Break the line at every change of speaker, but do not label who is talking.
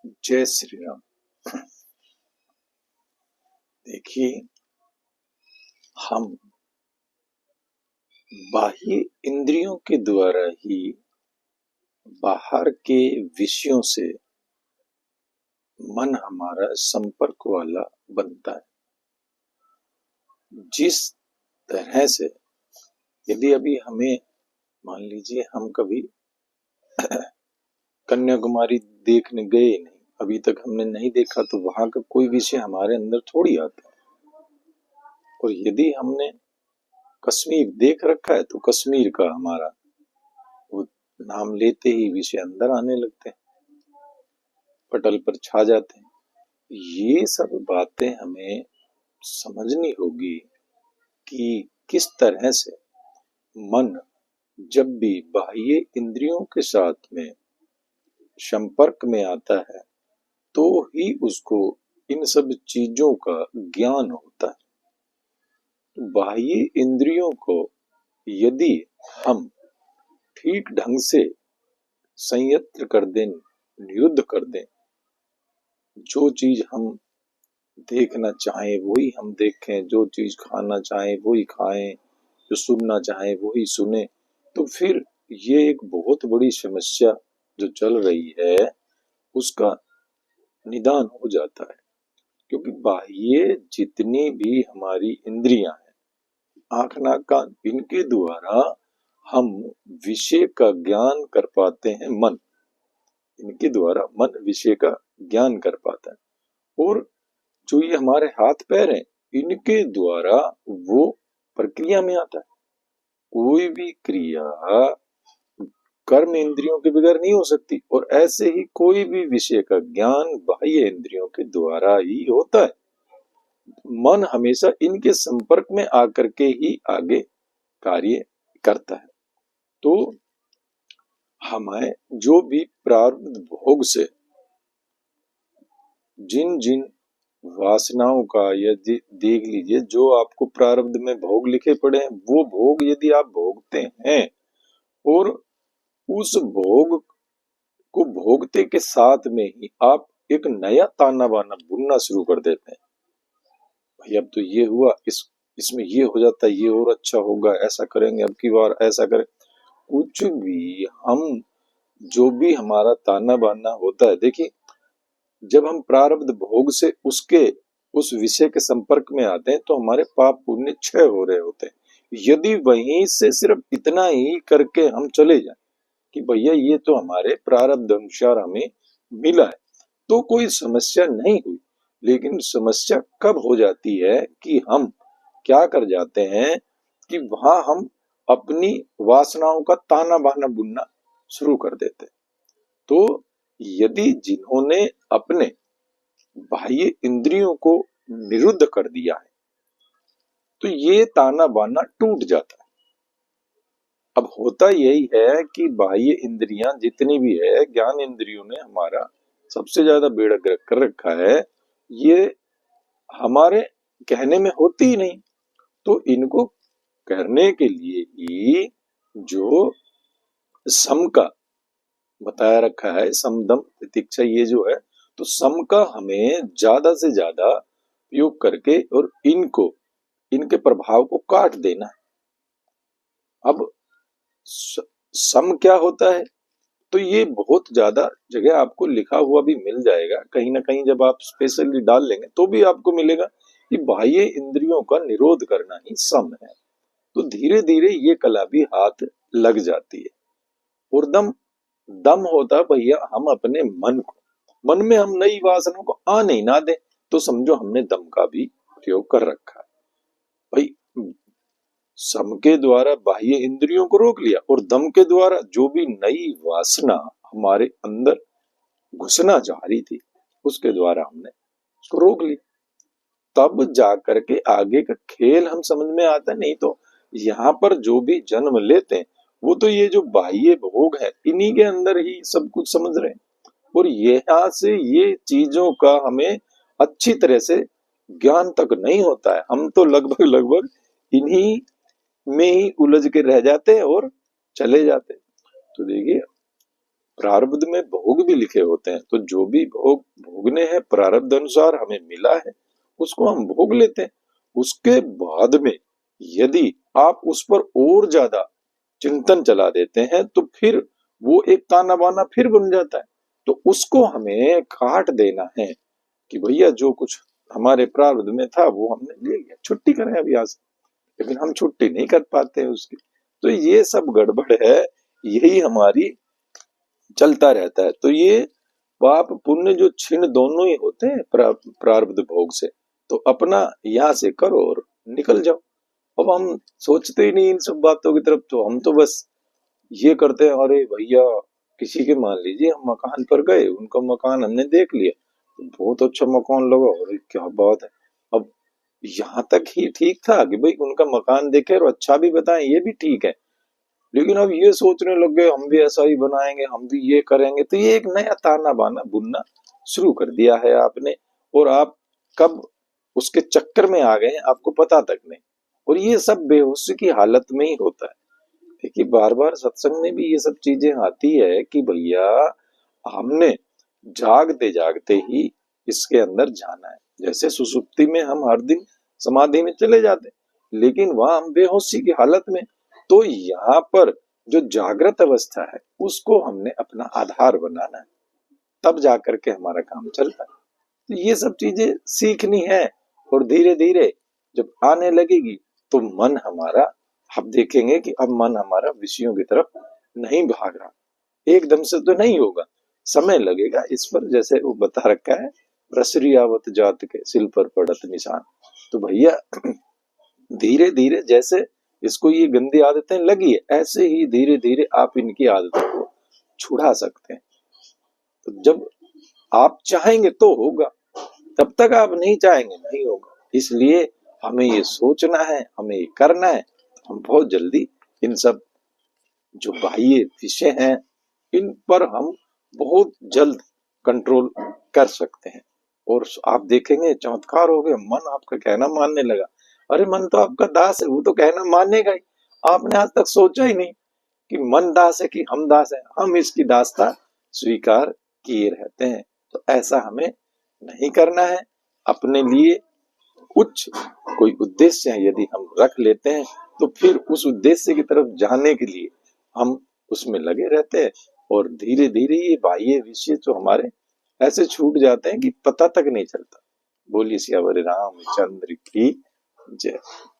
जय श्री राम। देखिए, हम बाह्य इंद्रियों के द्वारा ही बाहर के विषयों से मन हमारा संपर्क वाला बनता है। जिस तरह से यदि अभी हमें मान लीजिए हम कभी कन्याकुमारी देखने गए नहीं, अभी तक हमने नहीं देखा, तो वहां का कोई विषय हमारे अंदर थोड़ी आता है। और यदि हमने कश्मीर देख रखा है तो कश्मीर का हमारा वो नाम लेते ही विषय अंदर आने लगते हैं, पटल पर छा जाते हैं। ये सब बातें हमें समझनी होगी कि किस तरह से मन जब भी बाह्य इंद्रियों के साथ में संपर्क में आता है तो ही उसको इन सब चीजों का ज्ञान होता है। बाह्य इंद्रियों को यदि हम ठीक ढंग से संयत्र कर दें, निरुद्ध कर दें, जो चीज हम देखना चाहें वही हम देखें, जो चीज खाना चाहें वही खाएं, जो सुनना चाहें वही सुने, तो फिर ये एक बहुत बड़ी समस्या जो चल रही है उसका निदान हो जाता है। क्योंकि बाह्य जितनी भी हमारी इंद्रियां हैं, आंख नाक कान, इनके द्वारा हम विषय का ज्ञान कर पाते हैं। मन, इनके द्वारा मन विषय का ज्ञान कर पाता है। और जो ये हमारे हाथ पैर हैं, इनके द्वारा वो प्रक्रिया में आता है। कोई भी क्रिया कर्म इंद्रियों के बगैर नहीं हो सकती, और ऐसे ही कोई भी विषय का ज्ञान बाह्य इंद्रियों के द्वारा ही होता है। मन हमेशा इनके संपर्क में आकर के ही आगे कार्य करता है। तो हमें जो भी प्रारब्ध भोग से जिन जिन वासनाओं का, यदि देख लीजिए जो आपको प्रारब्ध में भोग लिखे पड़े हैं, वो भोग यदि आप भोगते हैं और उस भोग को भोगते के साथ में ही आप एक नया ताना बाना बुनना शुरू कर देते हैं। भाई अब तो ये हुआ, इसमें ये हो जाता है, ये और अच्छा होगा, ऐसा करेंगे, अब की बार ऐसा करें। कुछ भी हम जो भी हमारा ताना बाना होता है, देखिए जब हम प्रारब्ध भोग से उसके उस विषय के संपर्क में आते हैं तो हमारे पाप पुण्य क्षय हो रहे होते हैं। यदि वहीं से सिर्फ इतना ही करके हम चले जाएं कि भैया ये तो हमारे प्रारब्ध अनुसार हमें मिला है, तो कोई समस्या नहीं हुई। लेकिन समस्या कब हो जाती है कि हम क्या कर जाते हैं कि वहां हम अपनी वासनाओं का ताना बाना बुनना शुरू कर देते हैं। तो यदि जिन्होंने अपने बाह्य इंद्रियों को निरुद्ध कर दिया है तो ये ताना बाना टूट जाता है। अब होता यही है कि बाह्य इंद्रियां जितनी भी है, ज्ञान इंद्रियों ने हमारा सबसे ज्यादा बेड़ा गर्क कर रखा है। ये हमारे कहने में होती ही नहीं, तो इनको करने के लिए ही जो सम का बताया रखा है, समदम प्रतीक्षा, ये जो है, तो सम का हमें ज्यादा से ज्यादा उपयोग करके और इनको इनके प्रभाव को काट देना है। अब सम क्या होता है, तो ये बहुत ज्यादा जगह आपको लिखा हुआ भी मिल जाएगा, कहीं ना कहीं जब आप स्पेशली डाल लेंगे तो भी आपको मिलेगा कि बाह्य इंद्रियों का निरोध करना ही सम है। तो धीरे धीरे ये कला भी हाथ लग जाती है। और दम होता भैया हम अपने मन में हम नई वासनाओं को आने ही ना दें, तो समझो हमने दम का भी प्रयोग कर रखा है। भाई सम के द्वारा बाह्य इंद्रियों को रोक लिया और दम के द्वारा जो भी नई वासना हमारे अंदर घुसना चाह रही थी उसके द्वारा हमने उसको रोक लिया। तब जाकर के आगे का खेल हम समझ में आता है। नहीं तो यहाँ पर जो भी जन्म लेते हैं वो तो ये जो बाह्य भोग है इन्हीं के अंदर ही सब कुछ समझ रहे हैं, और यहाँ से ये चीजों का हमें अच्छी तरह से ज्ञान तक नहीं होता है। हम तो लगभग लगभग इन्हीं में ही उलझ के रह जाते हैं और चले जाते हैं। तो देखिए प्रारब्ध में भोग भी लिखे होते हैं, तो जो भी भोग भोगने हैं प्रारब्ध अनुसार हमें मिला है उसको हम भोग लेते हैं। उसके बाद में यदि आप उस पर और ज्यादा चिंतन चला देते हैं तो फिर वो एक ताना बाना फिर बन जाता है। तो उसको हमें काट देना है कि भैया जो कुछ हमारे प्रारब्ध में था वो हमने ले लिया, छुट्टी करें अभी आज। लेकिन हम छुट्टी नहीं कर पाते हैं उसकी। तो ये सब गड़बड़ है, यही हमारी चलता रहता है। तो ये पाप पुण्य जो क्षीण दोनों ही होते हैं प्रारब्ध भोग से। तो अपना यहाँ से करो और निकल जाओ। अब हम सोचते ही नहीं इन सब बातों की तरफ, तो हम तो बस ये करते हैं, अरे भैया किसी के मान लीजिए हम मकान पर गए, उनका मकान हमने देख लिया, तो बहुत अच्छा मकान लगा, अरे क्या बात है। अब यहाँ तक ही ठीक था कि भाई उनका मकान देखे और अच्छा भी बताएं, ये भी ठीक है। लेकिन अब ये सोचने लग गए हम भी ऐसा ही बनाएंगे, हम भी ये करेंगे, तो ये एक नया ताना बाना बुनना शुरू कर दिया है आपने। और आप कब उसके चक्कर में आ गए आपको पता तक नहीं। और ये सब बेहोशी की हालत में ही होता है। देखिए बार बार सत्संग में भी ये सब चीजें आती है कि भैया हमने जागते जागते ही इसके अंदर जाना है। जैसे सुसुप्ति में हम हर दिन समाधि में चले जाते, लेकिन वहां हम बेहोशी की हालत में। तो यहाँ पर जो जागृत अवस्था है उसको हमने अपना आधार बनाना है, तब जाकर के हमारा काम चलता है। तो ये सब चीजें सीखनी है। और धीरे धीरे जब आने लगेगी तो मन हमारा, आप देखेंगे कि अब मन हमारा विषयों की तरफ नहीं भाग रहा। एकदम से तो नहीं होगा, समय लगेगा इस पर। जैसे वो बता रखा है, रसरी आवत जात के सिल पर पड़त निशान। तो भैया धीरे धीरे जैसे इसको ये गंदी आदतें लगी है, ऐसे ही धीरे धीरे आप इनकी आदतों को छुड़ा सकते हैं। तो जब आप चाहेंगे तो होगा, तब तक आप नहीं चाहेंगे नहीं होगा। इसलिए हमें ये सोचना है, हमें ये करना है। हम बहुत जल्दी इन सब जो बाह्य विषय हैं इन पर हम बहुत जल्द कंट्रोल कर सकते हैं। और आप देखेंगे चमत्कार हो गए, मन आपका कहना मानने लगा। अरे मन तो आपका दास है, वो तो कहना मानेगा ही। आपने आज तक सोचा ही नहीं कि मन दास है कि हम दास है, हम इसकी दासता स्वीकार किए रहते हैं। तो ऐसा हमें नहीं करना है। अपने लिए उच्च कोई उद्देश्य है यदि हम रख लेते हैं तो फिर उस उद्देश्य की तरफ जाने के लिए हम उसमें लगे रहते हैं। और धीरे धीरे ये बाह्य विषय जो हमारे ऐसे छूट जाते हैं कि पता तक नहीं चलता। बोलिए सियावर रामचंद्र की जय।